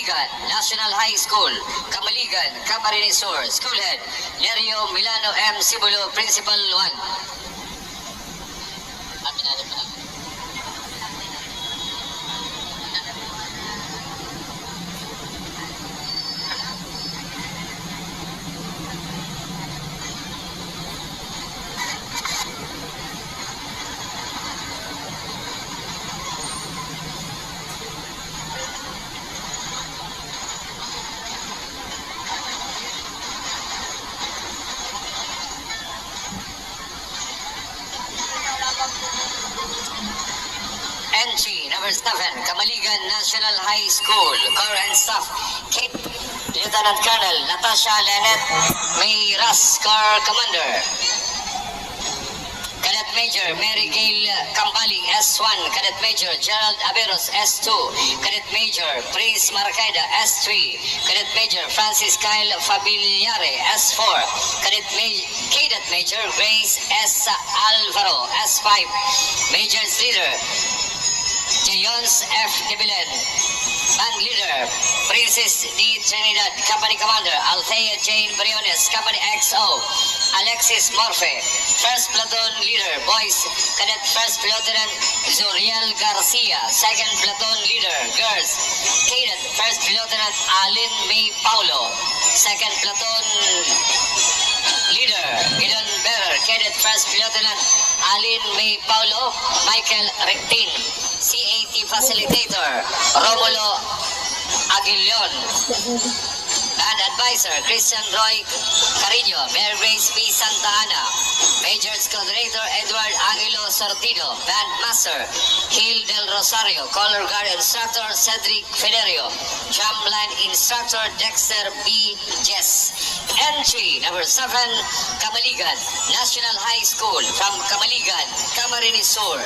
Kamaligan National High School, Kamaligan, Camarines Sur, School Head, Nerio Milano M. Sibulo, Principal 1. NG, number 7, Kamaligan National High School, Corps and Staff, Kate, Lieutenant Colonel Natasha Lenet Mayras, Corps Commander. Cadet Major Mary Gail Campaling, S1, Cadet Major Gerald Averos, S2, Cadet Major Prince Marcaida, S3, Cadet Major Francis Kyle Fabiliare, S4, Cadet Major Grace S. Alvaro, S5, Major's Leader Jayons F. Dibilen, Band Leader Princess D. Trinidad, Company Commander Althea Jane Briones, Company XO Alexis Morfe, First Platoon Leader Boys Cadet First Lieutenant Zuriel Garcia, Second Platoon Leader Girls Cadet First Lieutenant Alin May Paulo, Second Platoon Leader Gideon Bearer, Cadet First Lieutenant Alin May Paulo, Michael Rectin, CAT Facilitator Romulo Aguilion, Band Advisor Christian Roy Carino, Mayor Grace P. Santa Ana, Majors Coordinator Edward Angelo Sortido, Band Master Gil Del Rosario, Color Guard Instructor Cedric Federio, Drumline Instructor Dexter B. Jess. Entry number 7, Kamaligan National High School from Kamaligan, Camarines Sur.